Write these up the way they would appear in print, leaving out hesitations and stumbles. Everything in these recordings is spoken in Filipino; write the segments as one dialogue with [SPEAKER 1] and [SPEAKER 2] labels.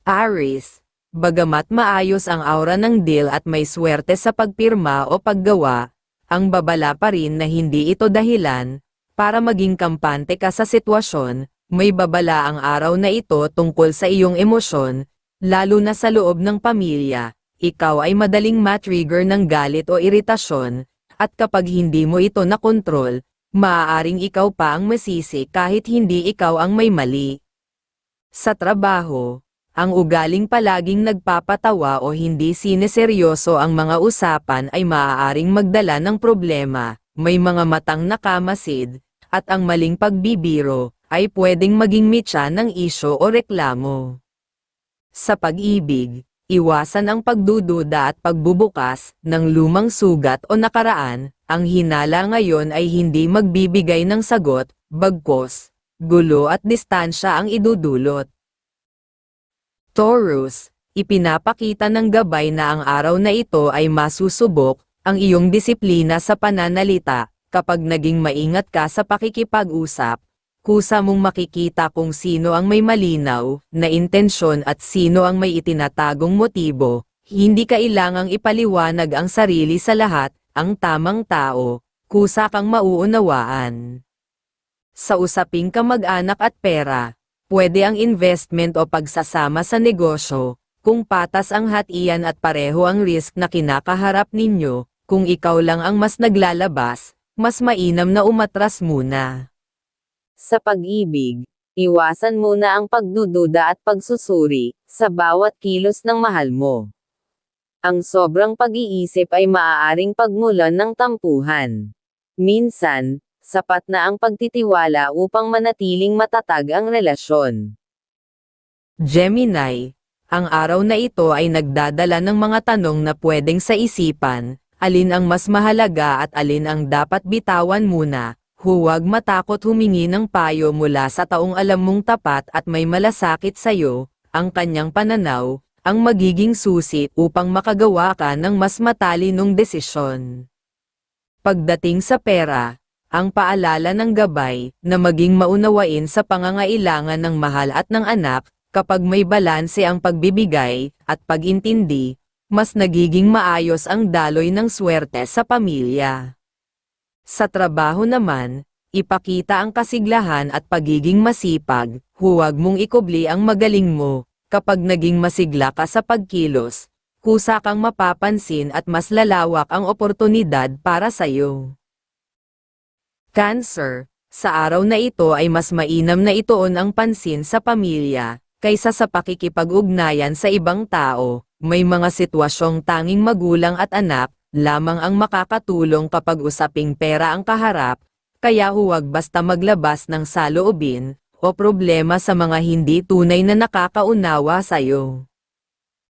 [SPEAKER 1] Aries, bagamat maayos ang aura ng deal at may swerte sa pagpirma o paggawa, ang babala pa rin na hindi ito dahilan para maging kampante ka sa sitwasyon. May babala ang araw na ito tungkol sa iyong emosyon, lalo na sa loob ng pamilya. Ikaw ay madaling ma-trigger ng galit o iritasyon, at kapag hindi mo ito nakontrol, maaaring ikaw pa ang masisi kahit hindi ikaw ang may mali. Sa trabaho, ang ugaling palaging nagpapatawa o hindi sineseryoso ang mga usapan ay maaaring magdala ng problema. May mga matang nakamasid, at ang maling pagbibiro ay pwedeng maging mitya ng isyo o reklamo. Sa pag-ibig, iwasan ang pagdududa at pagbubukas ng lumang sugat o nakaraan. Ang hinala ngayon ay hindi magbibigay ng sagot, bagkus, gulo at distansya ang idudulot. Taurus, ipinapakita ng gabay na ang araw na ito ay masusubok ang iyong disiplina sa pananalita. Kapag naging maingat ka sa pakikipag-usap, kusa mong makikita kung sino ang may malinaw na intensyon at sino ang may itinatagong motibo. Hindi kailangang ipaliwanag ang sarili sa lahat, ang tamang tao, kusa kang mauunawaan. Sa usaping kamag-anak at pera, pwede ang investment o pagsasama sa negosyo, kung patas ang hatian at pareho ang risk na kinakaharap ninyo. Kung ikaw lang ang mas naglalabas, mas mainam na umatras muna. Sa pag-ibig, iwasan muna ang pagdududa at pagsusuri sa bawat kilos ng mahal mo. Ang sobrang pag-iisip ay maaaring pagmulan ng tampuhan. Minsan, sapat na ang pagtitiwala upang manatiling matatag ang relasyon. Gemini, ang araw na ito ay nagdadala ng mga tanong na pwedeng sa isipan. Alin ang mas mahalaga at alin ang dapat bitawan muna. Huwag matakot humingi ng payo mula sa taong alam mong tapat at may malasakit sa'yo. Ang kanyang pananaw ang magiging susi upang makagawa ka ng mas matalinong desisyon. Pagdating sa pera, ang paalala ng gabay na maging maunawain sa pangangailangan ng mahal at ng anak. Kapag may balanse ang pagbibigay at pag-intindi, mas nagiging maayos ang daloy ng swerte sa pamilya. Sa trabaho naman, ipakita ang kasiglahan at pagiging masipag. Huwag mong ikubli ang magaling mo. Kapag naging masigla ka sa pagkilos, kusa kang mapapansin at mas lalawak ang oportunidad para sa'yo. Cancer, sa araw na ito ay mas mainam na ituon ang pansin sa pamilya, kaysa sa pakikipag-ugnayan sa ibang tao. May mga sitwasyong tanging magulang at anak lamang ang makakatulong kapag usaping pera ang kaharap, kaya huwag basta maglabas ng saloobin o problema sa mga hindi tunay na nakakaunawa sa'yo.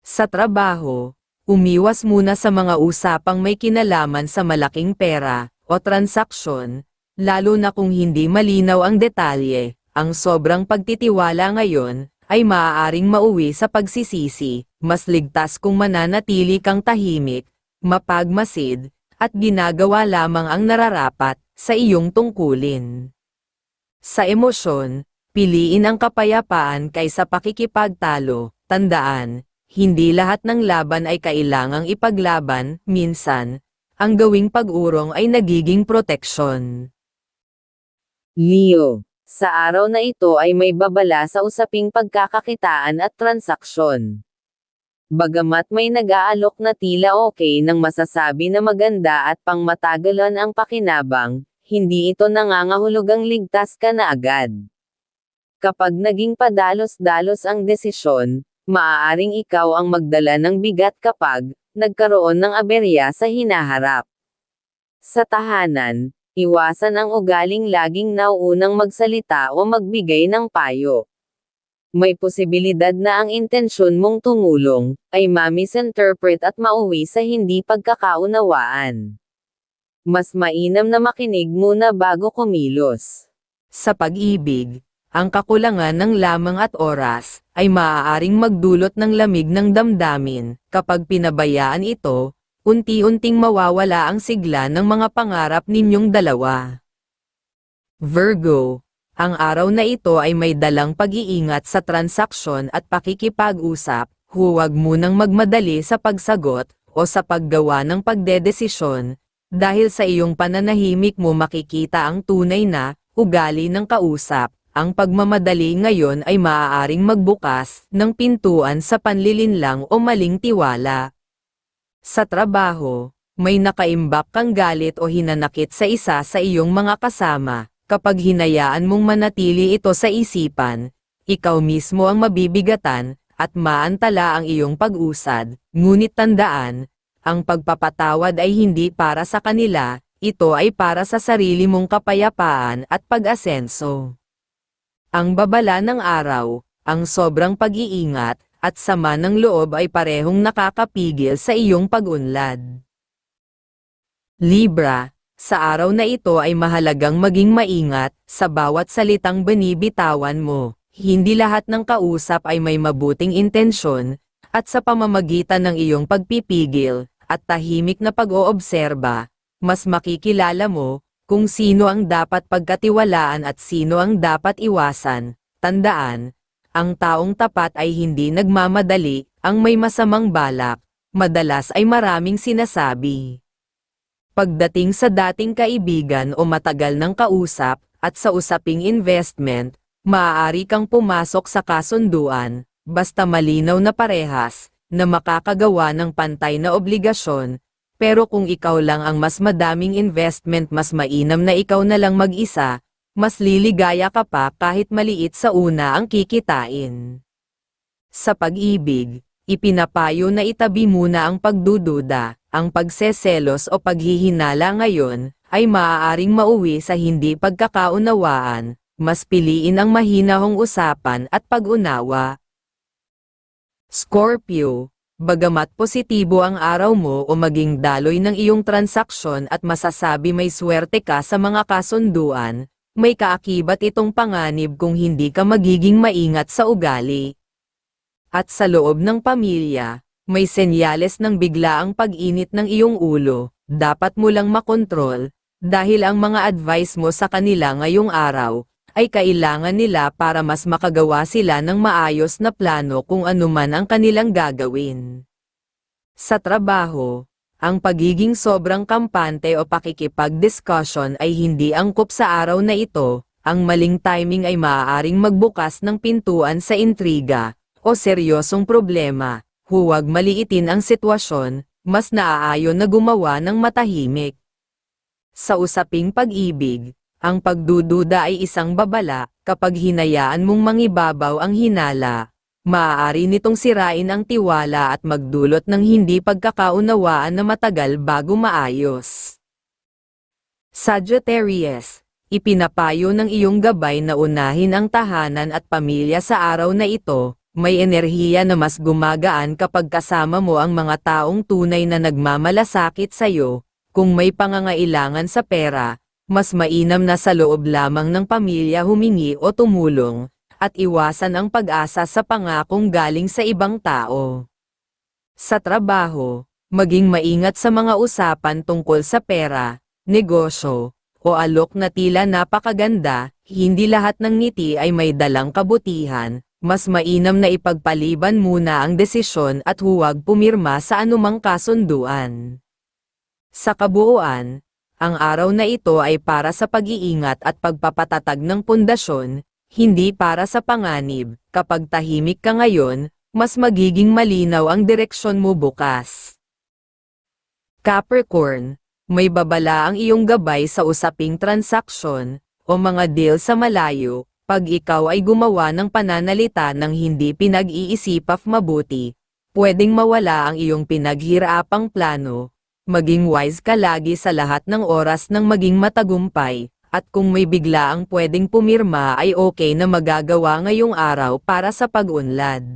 [SPEAKER 1] Sa trabaho, umiwas muna sa mga usapang may kinalaman sa malaking pera o transaksyon, lalo na kung hindi malinaw ang detalye. Ang sobrang pagtitiwala ngayon ay maaaring mauwi sa pagsisisi. Mas ligtas kung mananatili kang tahimik, mapagmasid, at ginagawa lamang ang nararapat sa iyong tungkulin. Sa emosyon, piliin ang kapayapaan kaysa pakikipagtalo. Tandaan, hindi lahat ng laban ay kailangang ipaglaban. Minsan, ang gawing pag-urong ay nagiging proteksyon. Leo, sa araw na ito ay may babala sa usaping pagkakakitaan at transaksyon. Bagamat may nag-aalok na tila okay nang masasabi na maganda at pangmatagalan ang pakinabang, hindi ito nangangahulugang ligtas ka na agad. Kapag naging padalos-dalos ang desisyon, maaaring ikaw ang magdala ng bigat kapag nagkaroon ng aberya sa hinaharap. Sa tahanan, iwasan ang ugaling laging nauunang magsalita o magbigay ng payo. May posibilidad na ang intensyon mong tumulong ay ma-misinterpret at mauwi sa hindi pagkakaunawaan. Mas mainam na makinig muna bago kumilos. Sa pag-ibig, ang kakulangan ng lamang at oras ay maaaring magdulot ng lamig ng damdamin. Kapag pinabayaan ito, unti-unting mawawala ang sigla ng mga pangarap ninyong dalawa. Virgo, Ang araw na ito ay may dalang pag-iingat sa transaksyon at pakikipag-usap, huwag munang magmadali sa pagsagot o sa paggawa ng pagdedesisyon, dahil sa iyong pananahimik mo makikita ang tunay na ugali ng kausap. Ang pagmamadali ngayon ay maaaring magbukas ng pintuan sa panlilinlang o maling tiwala. Sa trabaho, may nakaimbak kang galit o hinanakit sa isa sa iyong mga kasama. Kapag hinayaan mong manatili ito sa isipan, ikaw mismo ang mabibigatan at maantala ang iyong pag-usad. Ngunit tandaan, ang pagpapatawad ay hindi para sa kanila, ito ay para sa sarili mong kapayapaan at pag-asenso. Ang babala ng araw, ang sobrang pag-iingat, at sama ng loob ay parehong nakakapigil sa iyong pag-unlad. Libra, sa araw na ito ay mahalagang maging maingat sa bawat salitang binibitawan mo. Hindi lahat ng kausap ay may mabuting intensyon, at sa pamamagitan ng iyong pagpipigil at tahimik na pag-oobserba, mas makikilala mo kung sino ang dapat pagkatiwalaan at sino ang dapat iwasan. Tandaan, ang taong tapat ay hindi nagmamadali, ang may masamang balak, madalas ay maraming sinasabi. Pagdating sa dating kaibigan o matagal ng kausap, at sa usaping investment, maaari kang pumasok sa kasunduan, basta malinaw na parehas, na makakagawa ng pantay na obligasyon. Pero kung ikaw lang ang mas madaming investment, mas mainam na ikaw na lang mag-isa, mas liligaya ka pa kahit maliit sa una ang kikitain. Sa pag-ibig, ipinapayo na itabi muna ang pagdududa, ang pagseselos o paghihinala ngayon, ay maaaring mauwi sa hindi pagkakaunawaan, mas piliin ang mahinahong usapan at pag-unawa. Scorpio, bagamat positibo ang araw mo o maging daloy ng iyong transaksyon at masasabi may swerte ka sa mga kasunduan, may kaakibat itong panganib kung hindi ka magiging maingat sa ugali. At sa loob ng pamilya, may senyales ng biglaang pag-init ng iyong ulo, dapat mo lang makontrol, dahil ang mga advice mo sa kanila ngayong araw, ay kailangan nila para mas makagawa sila ng maayos na plano kung anuman ang kanilang gagawin. Sa trabaho, ang pagiging sobrang kampante o pakikipag-discussion ay hindi angkop sa araw na ito, ang maling timing ay maaaring magbukas ng pintuan sa intriga, o seryosong problema. Huwag maliitin ang sitwasyon, mas naaayon na gumawa ng matahimik. Sa usaping pag-ibig, ang pagdududa ay isang babala, kapag hinayaan mong mangibabaw ang hinala, maaari nitong sirain ang tiwala at magdulot ng hindi pagkakaunawaan na matagal bago maayos. Sagittarius, ipinapayo ng iyong gabay na unahin ang tahanan at pamilya sa araw na ito, may enerhiya na mas gumagaan kapag kasama mo ang mga taong tunay na nagmamalasakit sa'yo, kung may pangangailangan sa pera, mas mainam na sa loob lamang ng pamilya humingi o tumulong, at iwasan ang pag-asa sa pangakong galing sa ibang tao. Sa trabaho, maging maingat sa mga usapan tungkol sa pera, negosyo, o alok na tila napakaganda, hindi lahat ng ngiti ay may dalang kabutihan, mas mainam na ipagpaliban muna ang desisyon at huwag pumirma sa anumang kasunduan. Sa kabuuan, ang araw na ito ay para sa pag-iingat at pagpapatatag ng pundasyon, hindi para sa panganib. Kapag tahimik ka ngayon, mas magiging malinaw ang direksyon mo bukas. Capricorn, may babala ang iyong gabay sa usaping transaksyon, o mga deal sa malayo, pag ikaw ay gumawa ng pananalita ng hindi pinag-iisipaf mabuti, pwedeng mawala ang iyong pinaghirapang plano. Maging wise ka lagi sa lahat ng oras ng maging matagumpay, at kung may biglaang pwedeng pumirma ay okay na magagawa ngayong araw para sa pag-unlad.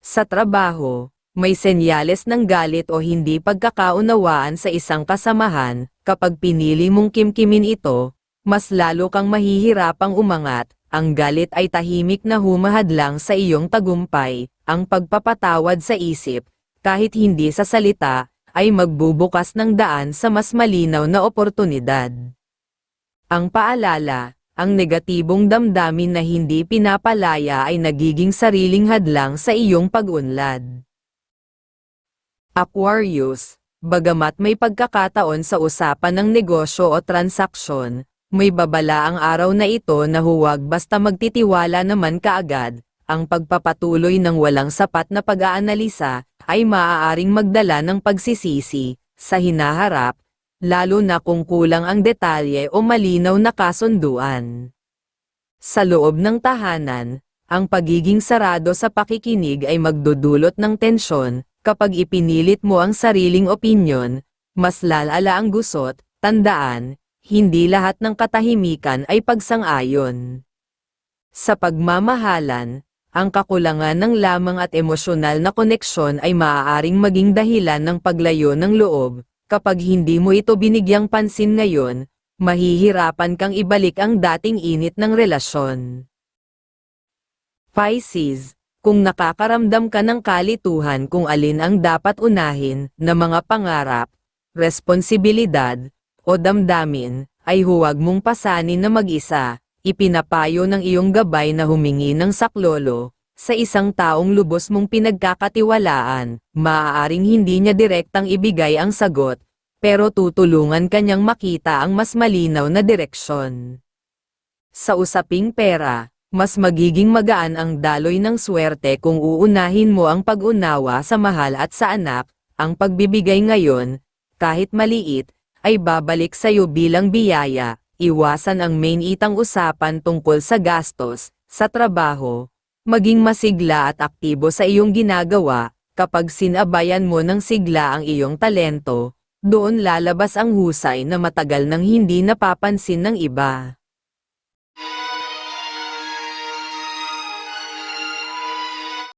[SPEAKER 1] Sa trabaho, may senyales ng galit o hindi pagkakaunawaan sa isang kasamahan, kapag pinili mong kimkimin ito, mas lalo kang mahihirapang umangat, ang galit ay tahimik na humahadlang sa iyong tagumpay, ang pagpapatawad sa isip, kahit hindi sa salita, ay magbubukas ng daan sa mas malinaw na oportunidad. Ang paalala, ang negatibong damdamin na hindi pinapalaya ay nagiging sariling hadlang sa iyong pag-unlad. Aquarius, bagamat may pagkakataon sa usapan ng negosyo o transaksyon, may babala ang araw na ito na huwag basta magtitiwala naman kaagad. Ang pagpapatuloy ng walang sapat na pag-aanalisa ay maaaring magdala ng pagsisisi sa hinaharap, lalo na kung kulang ang detalye o malinaw na kasunduan. Sa loob ng tahanan, ang pagiging sarado sa pakikinig ay magdudulot ng tensyon. Kapag ipinilit mo ang sariling opinyon, mas lalala ang gusot. Tandaan, hindi lahat ng katahimikan ay pagsang-ayon. Sa pagmamahalan, ang kakulangan ng lamang at emosyonal na koneksyon ay maaaring maging dahilan ng paglayo ng loob. Kapag hindi mo ito binigyang pansin ngayon, mahihirapan kang ibalik ang dating init ng relasyon. Pisces, kung nakakaramdam ka ng kalituhan kung alin ang dapat unahin na mga pangarap, responsibilidad, o damdamin, ay huwag mong pasanin na mag-isa. Ipinapayo ng iyong gabay na humingi ng saklolo sa isang taong lubos mong pinagkakatiwalaan. Maaaring hindi niya direktang ibigay ang sagot, pero tutulungan kanyang makita ang mas malinaw na direksyon. Sa usaping pera, mas magiging magaan ang daloy ng swerte kung uunahin mo ang pag-unawa sa mahal at sa anak. Ang pagbibigay ngayon, kahit maliit, ay babalik sa iyo bilang biyaya. Iwasan ang main-itang usapan tungkol sa gastos, sa trabaho. Maging masigla at aktibo sa iyong ginagawa. Kapag sinabayan mo ng sigla ang iyong talento, doon lalabas ang husay na matagal nang hindi napapansin ng iba.